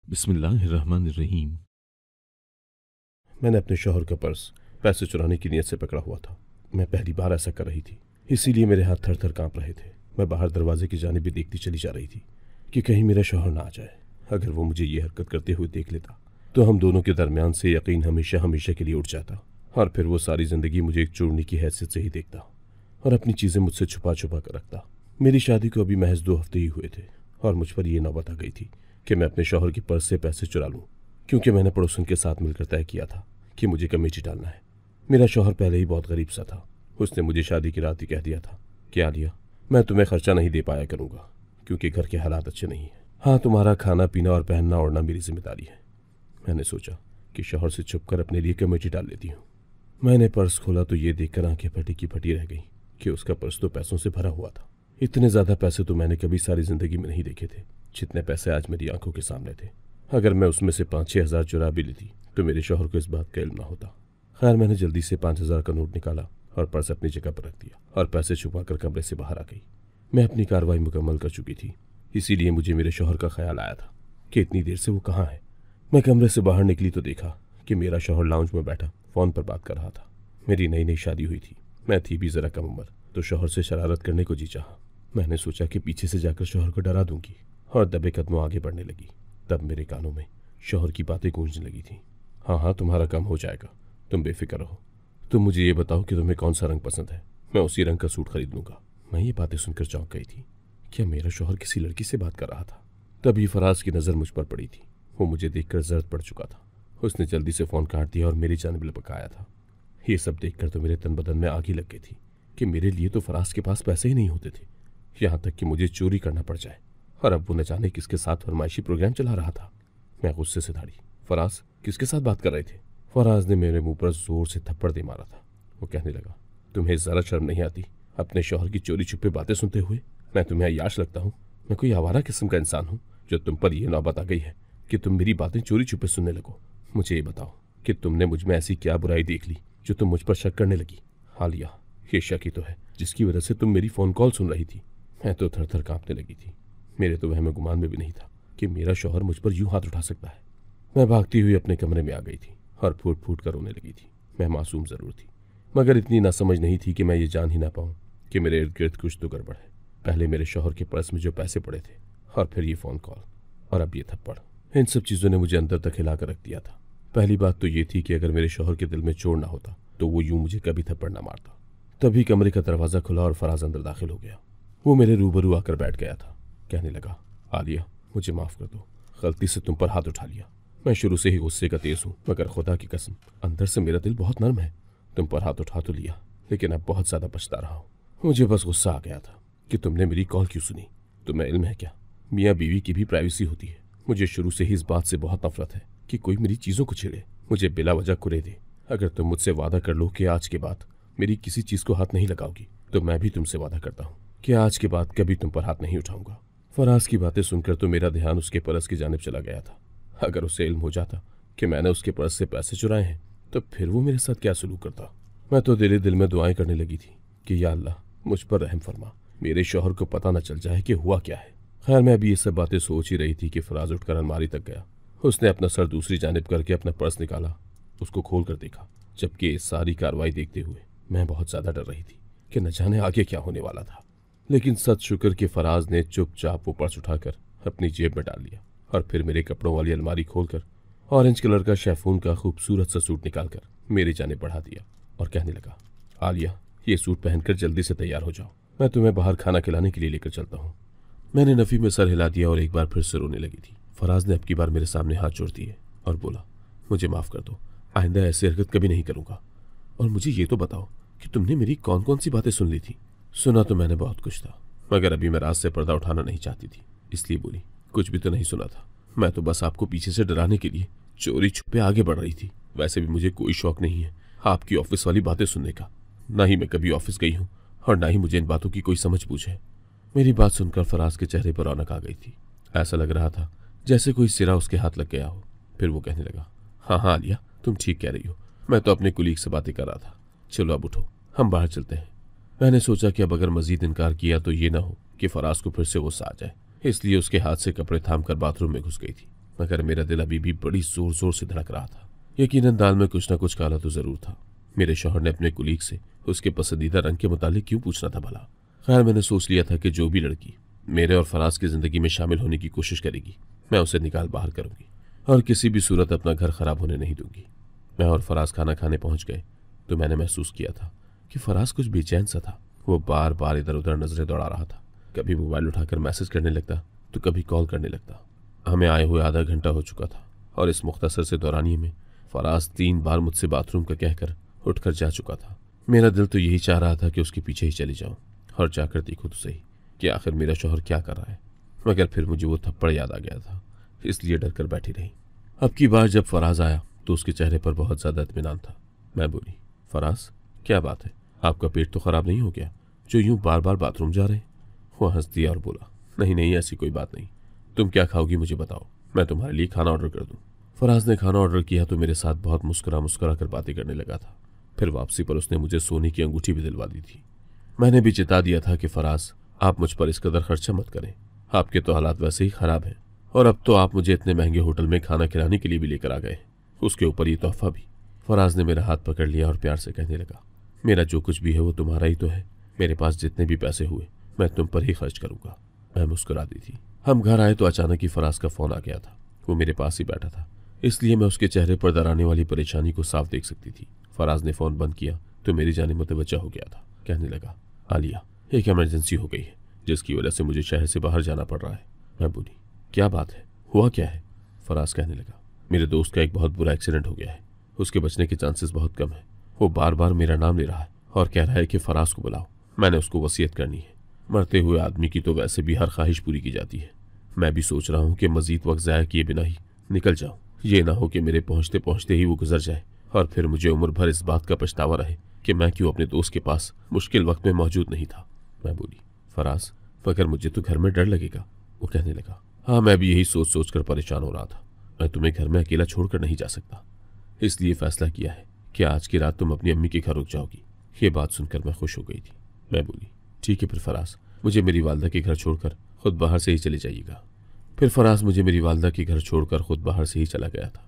बिस्मिल्लाहिर्रहमानिर्रहीम। मैंने अपने शौहर का पर्स पैसे चुराने की नीयत से पकड़ा हुआ था। मैं पहली बार ऐसा कर रही थी, इसीलिए मेरे हाथ थर थर कांप रहे थे। मैं बाहर दरवाजे की जानिब भी देखती चली जा रही थी कि कहीं मेरा शौहर ना आ जाए। अगर वो मुझे ये हरकत करते हुए देख लेता तो हम दोनों के दरमियान से यकीन हमेशा हमेशा के लिए उठ जाता, और फिर वो सारी ज़िंदगी मुझे एक चोरनी की हैसियत से ही देखता और अपनी चीज़ें मुझसे छुपा छुपा कर रखता। मेरी शादी को अभी महज 2 हफ्ते ही हुए थे और मुझ पर यह नौबत आ गई थी कि मैं अपने शौहर के पर्स से पैसे चुरा लूँ, क्योंकि मैंने पड़ोसन के साथ मिलकर तय किया था कि मुझे कमेटी डालना है। मेरा शौहर पहले ही बहुत गरीब सा था। उसने मुझे शादी की रात ही कह दिया था कि आलिया, मैं तुम्हें खर्चा नहीं दे पाया करूँगा क्योंकि घर के हालात अच्छे नहीं हैं। हाँ, तुम्हारा खाना पीना और पहनना ओढ़ना मेरी जिम्मेदारी है। मैंने सोचा कि शौहर से छुपकर अपने लिए कमेटी डाल लेती हूँ। मैंने पर्स खोला तो ये देखकर आंखें फटी की फटी रह गई कि उसका पर्स तो पैसों से भरा हुआ था। इतने ज़्यादा पैसे तो मैंने कभी सारी ज़िंदगी में नहीं देखे थे जितने पैसे आज मेरी आंखों के सामने थे। अगर मैं उसमें से 5-6 हज़ार चुरा भी लेती तो मेरे शौहर को इस बात का इल्म ना होता। खैर, मैंने जल्दी से 5,000 का नोट निकाला और पर्स अपनी जगह पर रख दिया और पैसे छुपाकर कमरे से बाहर आ गई। मैं अपनी कार्रवाई मुकम्मल कर चुकी थी, इसीलिए मुझे मेरे शौहर का ख्याल आया था कि इतनी देर से वो कहाँ है। मैं कमरे से बाहर निकली तो देखा कि मेरा शौहर लाउंज में बैठा फ़ोन पर बात कर रहा था। मेरी नई नई शादी हुई थी, मैं थी भी ज़रा कम उम्र, तो शौहर से शरारत करने को जी चाहा। मैंने सोचा कि पीछे से जाकर शौहर को डरा दूंगी और दबे कदमों आगे बढ़ने लगी। तब मेरे कानों में शौहर की बातें गूंजने लगी थी। हाँ हाँ, तुम्हारा काम हो जाएगा, तुम बेफिक्र रहो। तुम मुझे ये बताओ कि तुम्हें कौन सा रंग पसंद है, मैं उसी रंग का सूट खरीद लूंगा। मैं ये बातें सुनकर चौंक गई थी। क्या मेरा शौहर किसी लड़की से बात कर रहा था? तभी फराज की नज़र मुझ पर पड़ी थी। वो मुझे देखकर जर्द पड़ चुका था। उसने जल्दी से फ़ोन काट दिया और मेरी जानिब लपकाया था। ये सब देखकर तो मेरे तन बदन में आग ही लग गई थी कि मेरे लिए तो फराज के पास पैसे ही नहीं होते थे, यहाँ तक कि मुझे चोरी करना पड़ जाए। और अब वो न जाने किसके साथ फरमाइशी प्रोग्राम चला रहा था। मैं गुस्से से दौड़ी, फराज किसके साथ बात कर रहे थे? फराज ने मेरे मुंह पर जोर से थप्पड़ दे मारा था। वो कहने लगा, तुम्हें ज़रा शर्म नहीं आती अपने शौहर की चोरी छुपे बातें सुनते हुए? मैं तुम्हें अय्याश लगता हूँ? मैं कोई आवारा किस्म का इंसान हूँ जो तुम पर यह नौबत आ गई है कि तुम मेरी बातें चोरी छुपे सुनने लगो? मुझे ये बताओ कि तुमने मुझ में ऐसी क्या बुराई देख ली जो तुम मुझ पर शक करने लगी? हालिया, ये शक ही तो है जिसकी वजह से तुम मेरी फ़ोन कॉल सुन रही थी। मैं तो थर थर कांपने लगी थी। मेरे तो वहम गुमान में भी नहीं था कि मेरा शौहर मुझ पर यूं हाथ उठा सकता है। मैं भागती हुई अपने कमरे में आ गई थी और फूट फूट कर रोने लगी थी। मैं मासूम ज़रूर थी, मगर इतनी नासमझ नहीं थी कि मैं ये जान ही ना पाऊँ कि मेरे इर्द गिर्द कुछ तो गड़बड़ है। पहले मेरे शौहर के पर्स में जो पैसे पड़े थे, और फिर ये फ़ोन कॉल, और अब ये थप्पड़। इन सब चीज़ों ने मुझे अंदर तक हिला कर रख दिया था। पहली बात तो ये थी कि अगर मेरे शौहर के दिल में चोर ना होता तो वो यूं मुझे कभी थप्पड़ ना मारता। तभी कमरे का दरवाज़ा खुला और फराज अंदर दाखिल हो गया। वो मेरे रूबरू आकर बैठ गया था। कहने लगा, आलिया, मुझे माफ़ कर दो, गलती से तुम पर हाथ उठा लिया। मैं शुरू से ही गुस्से का तेज़ हूँ, मगर खुदा की कसम अंदर से मेरा दिल बहुत नर्म है। तुम पर हाथ उठा तो लिया, लेकिन अब बहुत ज़्यादा पछता रहा हूँ। मुझे बस गुस्सा आ गया था कि तुमने मेरी कॉल क्यों सुनी। तुम्हें इल्म है क्या, मियाँ बीवी की भी प्राइवेसी होती है। मुझे शुरू से ही इस बात से बहुत नफरत है कि कोई मेरी चीज़ों को छेड़े, मुझे बिला वजह कुरे दे। अगर तुम मुझसे वादा कर लो कि आज के बाद मेरी किसी चीज़ को हाथ नहीं लगाओगी, तो मैं भी तुमसे वादा करता हूँ कि आज के बाद कभी तुम पर हाथ नहीं उठाऊंगा। फराज की बातें सुनकर तो मेरा ध्यान उसके पर्स की जानिब चला गया था। अगर उसे इल्म हो जाता कि मैंने उसके पर्स से पैसे चुराए हैं, तो फिर वो मेरे साथ क्या सलूक करता। मैं तो दिल ही दिल में दुआएं करने लगी थी कि या अल्लाह, मुझ पर रहम फरमा, मेरे शौहर को पता न चल जाए कि हुआ क्या है। खैर, मैं अभी ये सब बातें सोच ही रही थी कि फराज उठकर अलमारी तक गया। उसने अपना सर दूसरी जानिब करके अपना पर्स निकाला, उसको खोल कर देखा, जबकि इस सारी कार्रवाई देखते हुए मैं बहुत ज़्यादा डर रही थी कि न जाने आगे क्या होने वाला था। लेकिन सच शुक्र कि फराज ने चुपचाप वो पर्स उठाकर अपनी जेब में डाल लिया और फिर मेरे कपड़ों वाली अलमारी खोलकर ऑरेंज कलर का शेफून का खूबसूरत सा सूट निकालकर मेरी जानिब बढ़ा दिया और कहने लगा, आलिया, ये सूट पहनकर जल्दी से तैयार हो जाओ, मैं तुम्हें बाहर खाना खिलाने के लिए लेकर चलता हूँ। मैंने नफ़ी में सर हिला दिया और एक बार फिर से रोने लगी थी। फराज ने अब की बार मेरे सामने हाथ जोड़ दिए और बोला, मुझे माफ़ कर दो, आइंदा ऐसी हरकत कभी नहीं करूँगा। और मुझे ये तो बताओ कि तुमने मेरी कौन कौन सी बातें सुन ली थी? सुना तो मैंने बहुत कुछ था, मगर अभी मैं राज से पर्दा उठाना नहीं चाहती थी, इसलिए बोली, कुछ भी तो नहीं सुना था। मैं तो बस आपको पीछे से डराने के लिए चोरी छुपे आगे बढ़ रही थी। वैसे भी मुझे कोई शौक नहीं है आपकी ऑफिस वाली बातें सुनने का। ना ही मैं कभी ऑफिस गई हूँ और ना ही मुझे इन बातों की कोई समझ बूझ है। मेरी बात सुनकर फराज के चेहरे पर रौनक आ गई थी। ऐसा लग रहा था जैसे कोई सिरा उसके हाथ लग गया हो। फिर वो कहने लगा, हाँ हाँ आलिया, तुम ठीक कह रही हो, मैं तो अपने कुलीग से बातें कर रहा था। चलो अब उठो, हम बाहर चलते हैं। मैंने सोचा कि अब अगर मजीद इनकार किया तो ये ना हो कि फराज को फिर से गुस्सा आ जाए, इसलिए उसके हाथ से कपड़े थाम कर बाथरूम में घुस गई थी। मगर मेरा दिल अभी भी बड़ी जोर जोर से धड़क रहा था। यकीनन दाल में कुछ ना कुछ काला तो जरूर था। मेरे शौहर ने अपने कुलीग से उसके पसंदीदा रंग के मुतालिक क्यों पूछना था भला। खैर, मैंने सोच लिया था कि जो भी लड़की मेरे और फराज की जिंदगी में शामिल होने की कोशिश करेगी, मैं उसे निकाल बाहर करूंगी और किसी भी सूरत अपना घर खराब होने नहीं दूंगी। मैं और फराज खाना खाने पहुंच गए तो मैंने महसूस किया था कि फराज कुछ बेचैन सा था। वो बार बार इधर उधर नजरें दौड़ा रहा था। कभी मोबाइल उठाकर मैसेज करने लगता तो कभी कॉल करने लगता। हमें आए हुए आधा घंटा हो चुका था और इस मुख्तसर से दौरानिए में फराज 3 बार मुझसे बाथरूम का कहकर उठकर जा चुका था। मेरा दिल तो यही चाह रहा था कि उसके पीछे ही चली जाऊं और जाकर देखूं तो सही कि आखिर मेरा शौहर क्या कर रहा है, मगर फिर मुझे वो थप्पड़ याद आ गया था, इसलिए डर कर बैठी रही। अब की बार जब फराज आया तो उसके चेहरे पर बहुत ज्यादा इत्मीनान था। मैं बोली, फराज क्या बात है, आपका पेट तो खराब नहीं हो गया जो यूं बार बार बाथरूम जा रहे? वो हंस दिया और बोला, नहीं नहीं, ऐसी कोई बात नहीं। तुम क्या खाओगी मुझे बताओ, मैं तुम्हारे लिए खाना ऑर्डर कर दूं। फराज ने खाना ऑर्डर किया तो मेरे साथ बहुत मुस्कुरा मुस्कुरा कर बातें करने लगा था। फिर वापसी पर उसने मुझे सोने की अंगूठी भी दिलवा दी थी। मैंने भी चिता दिया था कि फराज, आप मुझ पर इस कदर खर्चा मत करें, आपके तो हालात वैसे ही खराब हैं और अब तो आप मुझे इतने महंगे होटल में खाना खिलाने के लिए भी लेकर आ गए, उसके ऊपर ये तोहफा भी। फराज ने मेरा हाथ पकड़ लिया और प्यार से कहने लगा, मेरा जो कुछ भी है वो तुम्हारा ही तो है। मेरे पास जितने भी पैसे हुए मैं तुम पर ही खर्च करूंगा। मैं मुस्कुरा दी थी। हम घर आए तो अचानक ही फराज का फोन आ गया था। वो मेरे पास ही बैठा था, इसलिए मैं उसके चेहरे पर दराने वाली परेशानी को साफ देख सकती थी। फराज ने फोन बंद किया तो मेरी जानिब मुतवज्जा हो गया था। कहने लगा, आलिया, एक इमरजेंसी हो गई है जिसकी वजह से मुझे शहर से बाहर जाना पड़ रहा है। मैं बोली, क्या बात है, हुआ क्या है? फराज कहने लगा, मेरे दोस्त का एक बहुत बुरा एक्सीडेंट हो गया है, उसके बचने के चांसेस बहुत कम है। वो बार बार मेरा नाम ले रहा है और कह रहा है कि फराज को बुलाओ, मैंने उसको वसीयत करनी है। मरते हुए आदमी की तो वैसे भी हर ख्वाहिश पूरी की जाती है। मैं भी सोच रहा हूँ कि मजीद वक्त ज़ाया किए बिना ही निकल जाऊँ। ये ना हो कि मेरे पहुँचते पहुँचते ही वो गुजर जाए और फिर मुझे उम्र भर इस बात का पछतावा रहे कि मैं क्यों अपने दोस्त के पास मुश्किल वक्त में मौजूद नहीं था। मैं बोली, फराज, मगर मुझे तो घर में डर लगेगा। वो कहने लगा, हाँ, मैं भी यही सोच सोच कर परेशान हो रहा था। मैं तुम्हें घर में अकेला छोड़कर नहीं जा सकता, इसलिए फैसला किया है कि आज की रात तुम अपनी अम्मी के घर रुक जाओगी। ये बात सुनकर मैं खुश हो गई थी। मैं बोली, ठीक है फिर फराज, मुझे मेरी वालदा के घर छोड़कर खुद बाहर से ही चले जाइएगा। फिर फराज मुझे मेरी वालदा के घर छोड़कर खुद बाहर से ही चला गया था।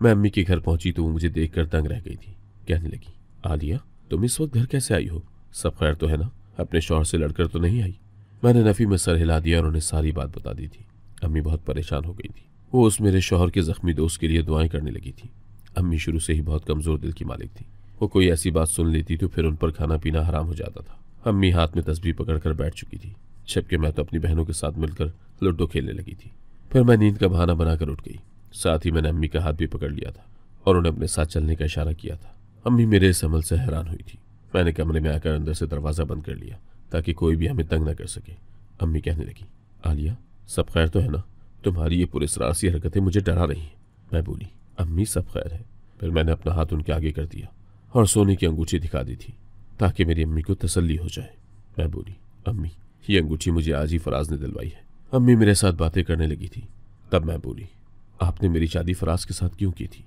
मैं अम्मी के घर पहुंची तो वो मुझे देखकर दंग रह गई थी। कहने लगी, आलिया, तुम इस वक्त घर कैसे आई हो? सब खैर तो है ना? अपने शौहर से लड़कर तो नहीं आई? मैंने नफी में सर हिला दिया और उन्हें सारी बात बता दी थी। अम्मी बहुत परेशान हो गई थी। वो उस मेरे शौहर के जख्मी दोस्त के लिए दुआएं करने लगी थी। अम्मी शुरू से ही बहुत कमजोर दिल की मालिक थी। वो कोई ऐसी बात सुन लेती तो फिर उन पर खाना पीना हराम हो जाता था। अम्मी हाथ में तस्बीह पकड़कर बैठ चुकी थी, जबकि मैं तो अपनी बहनों के साथ मिलकर लूडो खेलने लगी थी। फिर मैं नींद का बहाना बनाकर उठ गई। साथ ही मैंने अम्मी का हाथ भी पकड़ लिया था और उन्हें अपने साथ चलने का इशारा किया था। अम्मी मेरे इस अमल से हैरान हुई थी। मैंने कमरे में आकर अंदर से दरवाज़ा बंद कर लिया ताकि कोई भी हमें तंग न कर सके। अम्मी कहने लगी, आलिया, सब खैर तो है ना? तुम्हारी ये पुरस्रार सी हरकतें मुझे डरा रही हैं। मैं बोली, अम्मी सब खैर है। फिर मैंने अपना हाथ उनके आगे कर दिया और सोने की अंगूठी दिखा दी थी ताकि मेरी अम्मी को तसल्ली हो जाए। मैं बोली, अम्मी, ये अंगूठी मुझे आज ही फराज ने दिलवाई है। अम्मी मेरे साथ बातें करने लगी थी। तब मैं बोली, आपने मेरी शादी फराज के साथ क्यों की थी?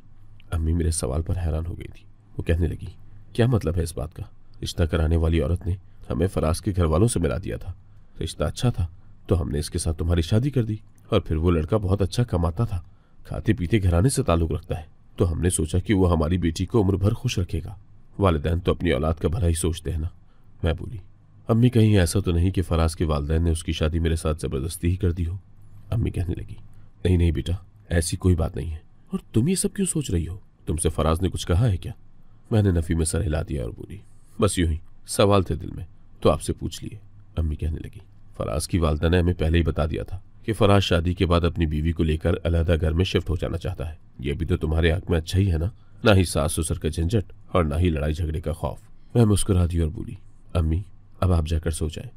अम्मी मेरे सवाल पर हैरान हो गई थी। वो कहने लगी, क्या मतलब है इस बात का? रिश्ता कराने वाली औरत ने हमें फराज के घर वालों से मिला दिया था। रिश्ता अच्छा था तो हमने इसके साथ तुम्हारी शादी कर दी और फिर वो लड़का बहुत अच्छा कमाता था, खाते पीते घराने से ताल्लुक रखता है, तो हमने सोचा कि वो हमारी बेटी को उम्र भर खुश रखेगा। वालिदैन तो अपनी औलाद का भला ही सोचते हैं ना। मैं बोली, अम्मी कहीं ऐसा तो नहीं कि फराज के वालिदैन ने उसकी शादी मेरे साथ जबरदस्ती ही कर दी हो? अम्मी कहने लगी, नहीं नहीं बेटा, ऐसी कोई बात नहीं है। और तुम ये सब क्यों सोच रही हो? तुमसे फराज ने कुछ कहा है क्या? मैंने नफी में सर हिला दिया और बोली, बस यूं ही सवाल थे दिल में तो आपसे पूछ लिए। अम्मी कहने लगी, फराज की वालिदा ने हमें पहले ही बता दिया था कि फराज शादी के बाद अपनी बीवी को लेकर अलहदा घर में शिफ्ट हो जाना चाहता है। यह भी तो तुम्हारे हक में अच्छा ही है ना ही सास ससुर का झंझट और ना ही लड़ाई झगड़े का खौफ। मैं मुस्कुरा दी और बोली, अम्मी अब आप जाकर सो जाएं।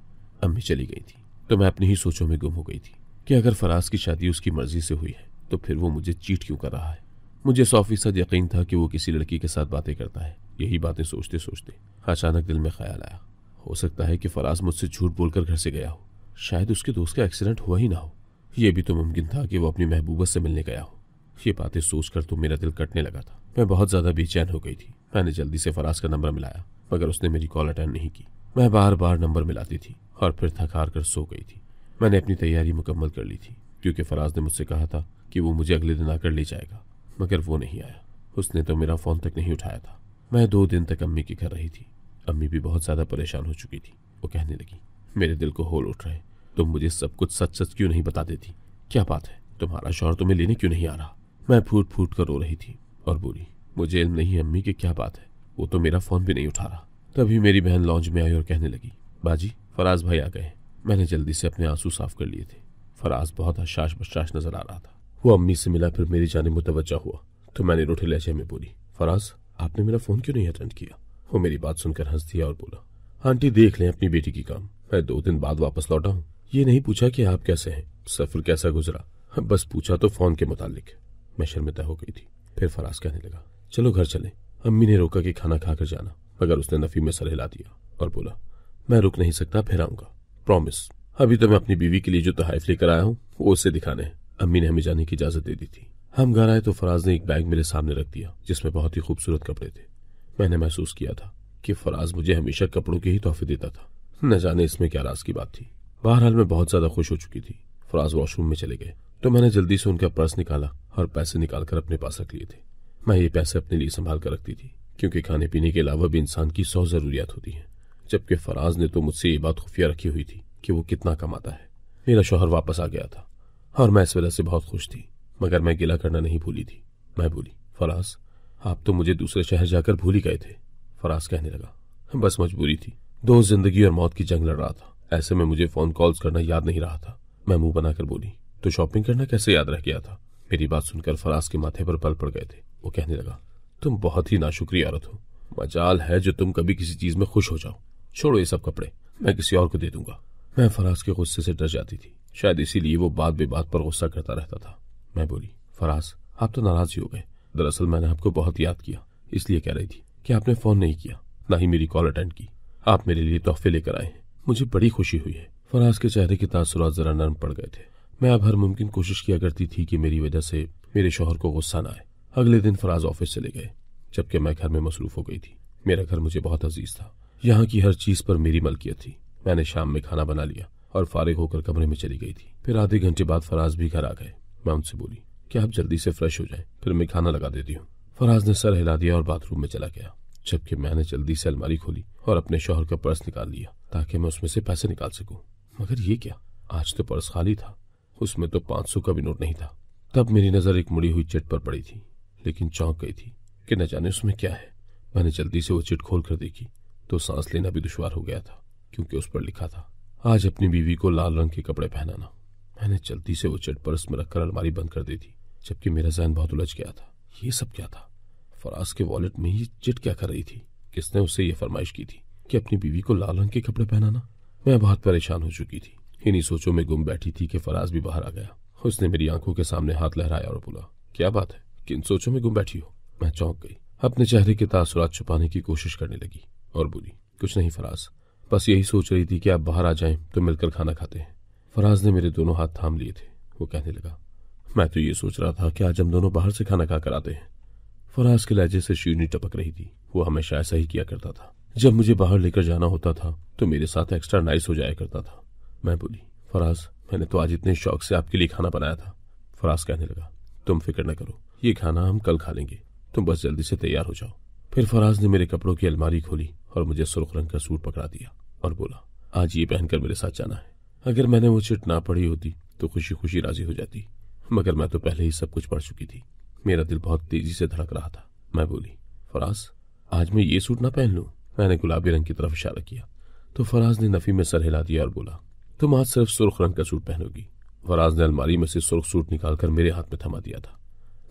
अम्मी चली गई थी तो मैं अपनी ही सोचों में गुम हो गई थी कि अगर फराज की शादी उसकी मर्जी से हुई है तो फिर वो मुझे चीट क्यों कर रहा है। मुझे 100% यकीन था कि वो किसी लड़की के साथ बातें करता है। यही बातें सोचते सोचते अचानक दिल में ख्याल आया, हो सकता है कि फराज मुझसे झूठ बोलकर घर से गया हो। शायद उसके दोस्त का एक्सीडेंट हुआ ही ना हो। यह भी तो मुमकिन था कि वो अपनी महबूबा से मिलने गया हो। ये बातें सोचकर तो मेरा दिल कटने लगा था। मैं बहुत ज्यादा बेचैन हो गई थी। मैंने जल्दी से फराज का नंबर मिलाया मगर उसने मेरी कॉल अटेंड नहीं की। मैं बार बार नंबर मिलाती थी और फिर थक हार कर सो गई थी। मैंने अपनी तैयारी मुकम्मल कर ली थी क्योंकि फराज ने मुझसे कहा था कि वो मुझे अगले दिन आकर ले जाएगा, मगर वो नहीं आया। उसने तो मेरा फ़ोन तक नहीं उठाया था। मैं 2 दिन तक अम्मी के घर रही थी। अम्मी भी बहुत ज़्यादा परेशान हो चुकी थी। वो कहने लगी, मेरे दिल को होल उठ रहे, तुम मुझे सब कुछ सच सच क्यों नहीं बता देती? क्या बात है, तुम्हारा शौहर तुम्हें लेने क्यों नहीं आ रहा? मैं फूट फूट कर रो रही थी और बोली, मुझे इल्म नहीं है अम्मी कि क्या बात है, वो तो मेरा फ़ोन भी नहीं उठा रहा। तभी मेरी बहन लॉन्ज में आई और कहने लगी, बाजी फराज भाई आ गए। मैंने जल्दी से अपने आंसू साफ कर लिए थे। फराज बहुत हशाश बशाश नजर आ रहा था। वो अम्मी से मिला, फिर मेरी जानिब मुतवज्जा हुआ तो मैंने रूठे लहजे में बोली, फराज आपने मेरा फ़ोन क्यों नहीं अटेंड किया? वो मेरी बात सुनकर हंस दिया और बोला, आंटी देख लें अपनी बेटी की काम, मैं 2 दिन बाद वापस लौटा हूँ। ये नहीं पूछा कि आप कैसे हैं, सफर कैसा गुजरा, बस पूछा तो फ़ोन के मुतालिक। मैं शर्मिंदा हो गई थी। फिर फराज कहने लगा, चलो घर चलें। अम्मी ने रोका कि खाना खाकर जाना, मगर उसने नफी में सर हिला दिया और बोला, मैं रुक नहीं सकता, फिर आऊंगा, प्रॉमिस। अभी तो मैं अपनी बीवी के लिए जो तोहफे लेकर आया हूँ वो उससे दिखाने हैं। अम्मी ने हमें जाने की इजाजत दे दी थी। हम घर आए तो फराज ने एक बैग मेरे सामने रख दिया जिसमें बहुत ही खूबसूरत कपड़े थे। मैंने महसूस किया था कि फराज मुझे हमेशा कपड़ों के ही तोहफे देता था। न जाने इसमें क्या राज की बात थी। बहरहाल मैं बहुत ज्यादा खुश हो चुकी थी। फराज वॉशरूम में चले गए तो मैंने जल्दी से उनका पर्स निकाला और पैसे निकालकर अपने पास रख लिए थे। मैं ये पैसे अपने लिए संभाल कर रखती थी, क्योंकि खाने पीने के अलावा भी इंसान की 100 जरूरियात होती हैं। जबकि फराज ने तो मुझसे ये बात खुफिया रखी हुई थी कि वो कितना कमाता है। मेरा शौहर वापस आ गया था और मैं इस वजह से बहुत खुश थी, मगर मैं गिला करना नहीं भूली थी। मैं बोली, फराज आप तो मुझे दूसरे शहर जाकर भूल ही गए थे। फराज कहने लगा, बस मजबूरी थी, 2 जिंदगी और मौत की जंग लड़ रहा था, ऐसे में मुझे फोन कॉल्स करना याद नहीं रहा था। मैं मुंह बनाकर बोली, तो शॉपिंग करना कैसे याद रह गया था? मेरी बात सुनकर फराज के माथे पर पल पड़ गए थे। वो कहने लगा, तुम बहुत ही नाशुक्री औरत हो, मजाल है जो तुम कभी किसी चीज में खुश हो जाओ। छोड़ो ये सब कपड़े, मैं किसी और को दे दूंगा। मैं फराज के गुस्से से डर जाती थी, शायद इसीलिए वो बात बेबात पर गुस्सा करता रहता था। मैं बोली, फराज आप तो नाराज ही हो गए। दरअसल मैंने आपको बहुत याद किया, इसलिए कह रही थी कि आपने फोन नहीं किया, ना ही मेरी कॉल अटेंड की। आप मेरे लिए तोहफे लेकर आए हैं, मुझे बड़ी खुशी हुई है। फराज के चेहरे के तासुरात जरा नरम पड़ गए थे। मैं अब हर मुमकिन कोशिश किया करती थी कि मेरी वजह से मेरे शौहर को गुस्सा न आए। अगले दिन फराज ऑफिस चले गए, जबकि मैं घर में मसरूफ हो गई थी। मेरा घर मुझे बहुत अजीज था, यहाँ की हर चीज पर मेरी मलकियत थी। मैंने शाम में खाना बना लिया और फारिग होकर कमरे में चली गई थी। फिर आधे घंटे बाद फराज भी घर आ गए। मैं उनसे बोली कि आप जल्दी से फ्रेश हो जाएं, फिर मैं खाना लगा देती हूँ। फराज ने सर हिला दिया और बाथरूम में चला गया, जबकि मैंने जल्दी से अलमारी खोली और अपने शौहर का पर्स निकाल लिया ताकि मैं उसमें से पैसे निकाल सकूं। मगर ये क्या, आज तो पर्स खाली था, उसमें तो 500 का भी नोट नहीं था। तब मेरी नजर एक मुड़ी हुई चिट पर पड़ी थी, लेकिन चौंक गई थी कि न जाने उसमें क्या है। मैंने जल्दी से वो चिट खोल कर देखी तो सांस लेना भी दुश्वार हो गया था, क्योंकि उस पर लिखा था, आज अपनी बीवी को लाल रंग के कपड़े पहनाना। मैंने जल्दी से वो चिट पर्स में रखकर अलमारी बंद कर दी थी, जबकि मेरा जहन बहुत उलझ गया था। ये सब क्या था? फराज के वॉलेट में ये चिट क्या कर रही थी? किसने उससे ये फरमाइश की थी कि अपनी बीवी को लाल रंग के कपड़े पहनाना? मैं बहुत परेशान हो चुकी थी। इन्हीं सोचों में गुम बैठी थी कि फराज भी बाहर आ गया। उसने मेरी आंखों के सामने हाथ लहराया और बोला, क्या बात है, किन सोचों में गुम बैठी हो? मैं चौंक गई, अपने चेहरे के तासुरात छुपाने की कोशिश करने लगी और बोली, कुछ नहीं फराज, बस यही सोच रही थी कि आप बाहर आ जाएं तो मिलकर खाना खाते हैं। फराज ने मेरे दोनों हाथ थाम लिए थे। वो कहने लगा, मैं तो ये सोच रहा था कि आज हम दोनों बाहर से खाना खाकर आते हैं। फराज के लहजे से शीरनी टपक रही थी। वो हमेशा ऐसा ही किया करता था, जब मुझे बाहर लेकर जाना होता था तो मेरे साथ एक्स्ट्रा नाइस हो जाया करता था। मैं बोली, फराज मैंने तो आज इतने शौक से आपके लिए खाना बनाया था। फराज कहने लगा, तुम फिक्र न करो, ये खाना हम कल खा लेंगे, तुम बस जल्दी से तैयार हो जाओ। फिर फराज ने मेरे कपड़ों की अलमारी खोली और मुझे सुर्ख रंग का सूट पकड़ा दिया और बोला, आज ये पहनकर मेरे साथ जाना है। अगर मैंने वो चिट ना पढ़ी होती तो खुशी खुशी राजी हो जाती, मगर मैं तो पहले ही सब कुछ पढ़ चुकी थी। मेरा दिल बहुत तेजी से धड़क रहा था। मैं बोली, फराज आज मैं ये सूट ना पहन लूं? मैंने गुलाबी रंग की तरफ इशारा किया तो फराज ने नफी में सर हिला दिया और बोला, तुम आज सिर्फ सुर्ख रंग का सूट पहनोगी। फराज ने अलमारी में से सुर्ख सूट निकालकर मेरे हाथ में थमा दिया था।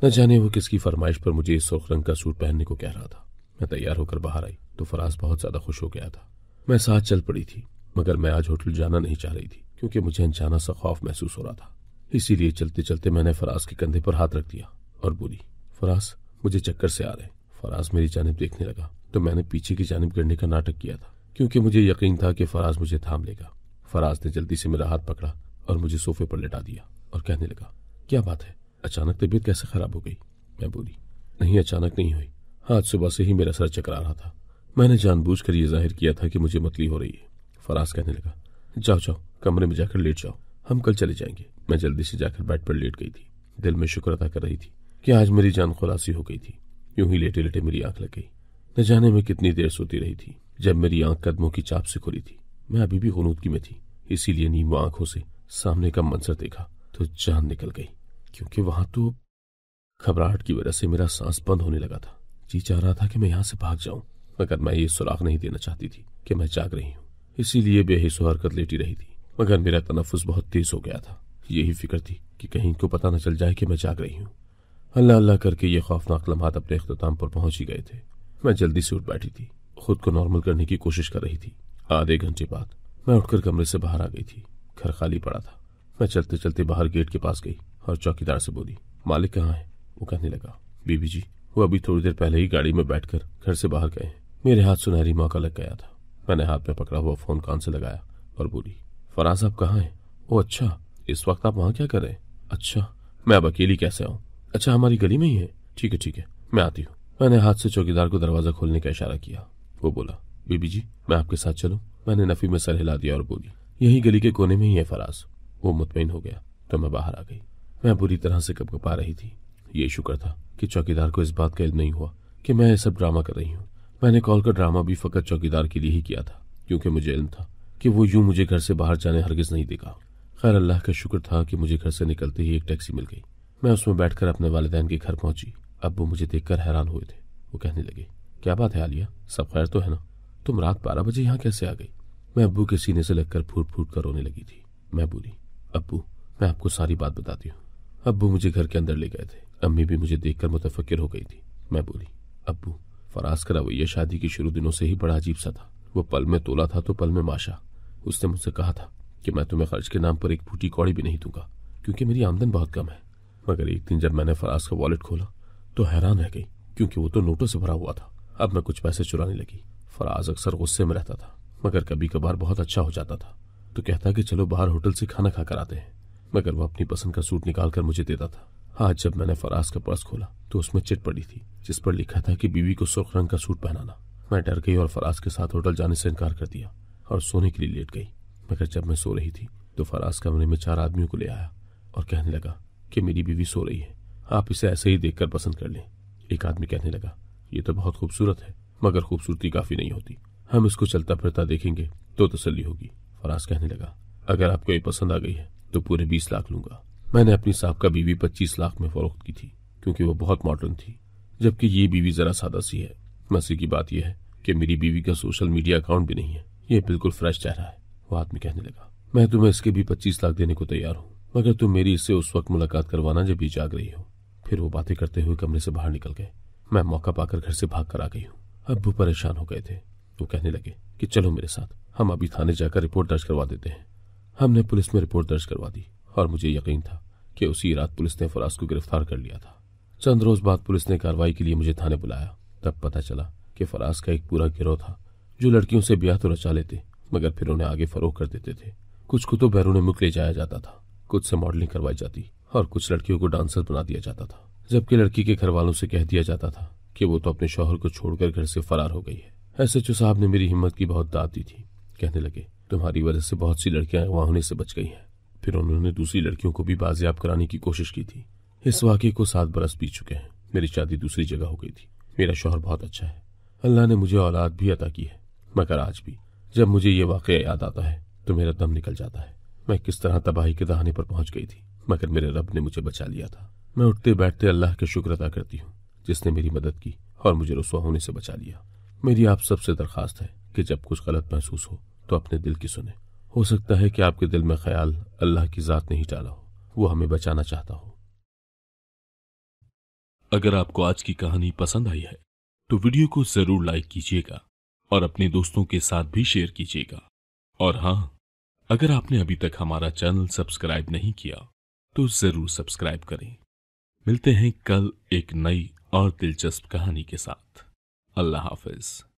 न जाने वो किसकी फरमाइश पर मुझे इस सुर्ख रंग का सूट पहनने को कह रहा था। मैं तैयार होकर बाहर आई तो फराज बहुत ज्यादा खुश हो गया था। मैं साथ चल पड़ी थी, मगर मैं आज होटल जाना नहीं चाह रही थी, क्योंकि मुझे अनजाना सा खौफ महसूस हो रहा था। इसीलिए चलते चलते मैंने फराज के कंधे पर हाथ रख दिया और बोली, फराज मुझे चक्कर से आ रहे। फराज मेरी जानिब देखने लगा तो मैंने पीछे की जानिब गिरने का नाटक किया था, क्योंकि मुझे यकीन था कि फराज मुझे थाम लेगा। फराज ने जल्दी से मेरा हाथ पकड़ा और मुझे सोफे पर लेटा दिया और कहने लगा, क्या बात है, अचानक तबीयत कैसे खराब हो गई? मैं बोली, नहीं अचानक नहीं हुई, आज सुबह से ही मेरा सर चकरा रहा था। मैंने जानबूझकर ये जाहिर किया था कि मुझे मतली हो रही है। फराज कहने लगा, जाओ जाओ कमरे में जाकर लेट जाओ, हम कल चले जाएंगे। मैं जल्दी से जाकर बेड पर लेट गई थी। दिल में शुक्र अदा कर रही थी कि आज मेरी जान खुलासी हो गई थी। यूं ही लेटे लेटे मेरी आंख लग गई। न जाने में कितनी देर सोती रही थी। जब मेरी आंख कदमों की चाप से खुली थी, मैं अभी भी गुनूदगी में थी, इसीलिए नींबू आंखों से सामने का मंजर देखा तो जान निकल गई, क्योंकि वहां तो घबराहट की वजह से मेरा सांस बंद होने लगा था। जी चाह रहा था कि मैं यहां से भाग जाऊं, मगर मैं ये सुराग नहीं देना चाहती थी कि मैं जाग रही हूं, इसीलिए बेहिस्सो हरकत लेटी रही थी। मगर मेरा तनफ्फुस बहुत तेज हो गया था। यही फिक्र थी कि कहीं इनको पता न चल जाए कि मैं जाग रही हूं। अल्लाह अल्लाह करके ये खौफनाक लम्हात अपने इख्तिताम पर पहुंच ही गए थे। मैं जल्दी से उठ बैठी थी, खुद को नॉर्मल करने की कोशिश कर रही थी। आधे घंटे बाद मैं उठकर कमरे से बाहर आ गई थी। घर खाली पड़ा था। मैं चलते चलते बाहर गेट के पास गई और चौकीदार से बोली, मालिक कहाँ है? वो कहने लगा, बीबी जी, वो अभी थोड़ी देर पहले ही गाड़ी में बैठकर घर से बाहर गए हैं। मेरे हाथ सुनहरी मौका लग गया था। मैंने हाथ में पकड़ा हुआ फोन कान से लगाया और बोली, फराज साहब कहाँ हैं? ओ अच्छा, इस वक्त आप वहां क्या कर रहे हैं? अच्छा, मैं अब अकेली कैसे आऊं? अच्छा, हमारी गली में ही है। ठीक है, मैं आती हूँ। मैंने हाथ से चौकीदार को दरवाजा खोलने का इशारा किया। वो बोला, बीबी जी, मैं आपके साथ चलूं? मैंने नफी में सर हिला दिया और बोली, यही गली के कोने में ही है फराज। वो मुतमईन हो गया तो मैं बाहर आ गई। मैं बुरी तरह से कपकपा रही थी। ये शुक्र था कि चौकीदार को इस बात का इल्म नहीं हुआ कि मैं ये सब ड्रामा कर रही हूँ। मैंने कॉल का ड्रामा भी फकत चौकीदार के लिए ही किया था, क्योंकि मुझे इल्म था कि वो यूं मुझे घर से बाहर जाने हरगिज नहीं देगा। खैर, अल्लाह का शुक्र था कि मुझे घर से निकलते ही एक टैक्सी मिल गई। मैं उसमें बैठकर अपने वालिदैन के घर पहुंची। अब्बू मुझे देखकर हैरान हुए थे। वो कहने लगे, क्या बात है आलिया, सब खैर तो है ना? तुम रात 12 बजे यहाँ कैसे आ गई? मैं अब्बू के सीने से लगकर फूट फूट कर रोने लगी थी। मैं बोली, अब्बू, मैं आपको सारी बात बताती हूँ। अब्बू मुझे घर के अंदर ले गए थे। अम्मी भी मुझे देखकर मुतफक्किर हो गई थी। मैं बोली, अब्बू, फराज का रवैया शादी के शुरू दिनों से ही बड़ा अजीब सा था। वो पल में तोला था तो पल में माशा। उसने मुझसे कहा था कि मैं तुम्हें खर्च के नाम पर एक फूटी कौड़ी भी नहीं दूंगा, क्योंकि मेरी आमदन बहुत कम है। मगर एक दिन जब मैंने फराज का वॉलेट खोला तो हैरान रह गई, क्योंकि वो तो नोटों से भरा हुआ था। अब मैं कुछ पैसे चुराने लगी। फराज अक्सर गुस्से में रहता था, मगर कभी कभार बहुत अच्छा हो जाता था तो कहता कि चलो बाहर होटल से खाना खाकर आते हैं। मगर वो अपनी पसंद का सूट निकाल कर मुझे देता था। आज जब मैंने फराज का पर्स खोला तो उसमें चिट पड़ी थी, जिस पर लिखा था कि बीवी को सुर्ख रंग का सूट पहनाना। मैं डर गई और फराज के साथ होटल जाने से इनकार कर दिया और सोने के लिए लेट गई। मगर जब मैं सो रही थी तो फराज कमरे में 4 आदमियों को ले आया और कहने लगा कि मेरी बीवी सो रही है, आप इसे ऐसे ही देखकर पसंद कर लें। एक आदमी कहने लगा, ये तो बहुत खूबसूरत है, मगर खूबसूरती काफी नहीं होती, हम इसको चलता फिरता देखेंगे तो तसल्ली होगी। फराज कहने लगा, अगर आपको ये पसंद आ गई है तो पूरे 20 लाख लूंगा। मैंने अपनी साहब बीवी 25 लाख में फरोख्त की थी, क्योंकि वो बहुत मॉडर्न थी, जबकि ये बीवी जरा सादा सी है। मजे की बात यह है कि मेरी बीवी का सोशल मीडिया अकाउंट भी नहीं है, ये बिल्कुल फ्रेश चेहरा है। वो आदमी कहने लगा, मैं तुम्हें इसके भी 25 लाख देने को तैयार हूँ, मगर तुम मेरी इससे उस वक्त मुलाकात करवाना जब ये जाग रही हो। फिर वो बातें करते हुए कमरे से बाहर निकल गए। मैं मौका पाकर घर से भाग कर आ गई हूँ। अब्बू परेशान हो गए थे। वो कहने लगे कि चलो मेरे साथ, हम अभी थाने जाकर रिपोर्ट दर्ज करवा देते हैं। हमने पुलिस में रिपोर्ट दर्ज करवा दी और मुझे यकीन था कि उसी रात पुलिस ने फराज को गिरफ्तार कर लिया था। चंद रोज बाद पुलिस ने कार्रवाई के लिए मुझे थाने बुलाया। तब पता चला कि फराज का एक पूरा गिरोह था जो लड़कियों से ब्याह तो रचा लेते, मगर फिर उन्हें आगे फरोख कर देते थे। कुछ को तो बैरून मुल्क ले जाया जाता था, कुछ से मॉडलिंग करवाई जाती और कुछ लड़कियों को डांसर बना दिया जाता था, जबकि लड़की के घर वालों से कह दिया जाता था कि वो तो अपने शौहर को छोड़कर घर से फरार हो गई है। एसएचओ साहब ने मेरी हिम्मत की बहुत दाद दी थी। कहने लगे, तुम्हारी वजह से बहुत सी लड़कियां अगवा होने से बच गई हैं। फिर उन्होंने दूसरी लड़कियों को भी बाजियाब कराने की कोशिश की थी। इस वाकये को 7 बरस बीत चुके हैं। मेरी शादी दूसरी जगह हो गई थी। मेरा शौहर बहुत अच्छा है, अल्लाह ने मुझे औलाद भी अता की है, मगर आज भी जब मुझे ये वाकया याद आता है तो मेरा दम निकल जाता है। मैं किस तरह तबाही के दहाने पर पहुंच गई थी, मगर मेरे रब ने मुझे बचा लिया था। मैं उठते बैठते अल्लाह का शुक्र अदा करती हूँ जिसने मेरी मदद की और मुझे रुसवा होने से बचा लिया। मेरी आप सबसे दरखास्त है कि जब कुछ गलत महसूस हो तो अपने दिल की सुने। हो सकता है कि आपके दिल में ख्याल अल्लाह की जात नहीं डाला हो, वो हमें बचाना चाहता हो। अगर आपको आज की कहानी पसंद आई है तो वीडियो को जरूर लाइक कीजिएगा और अपने दोस्तों के साथ भी शेयर कीजिएगा। और हाँ, अगर आपने अभी तक हमारा चैनल सब्सक्राइब नहीं किया तो जरूर सब्सक्राइब करें। मिलते हैं कल एक नई और दिलचस्प कहानी के साथ। अल्लाह हाफिज।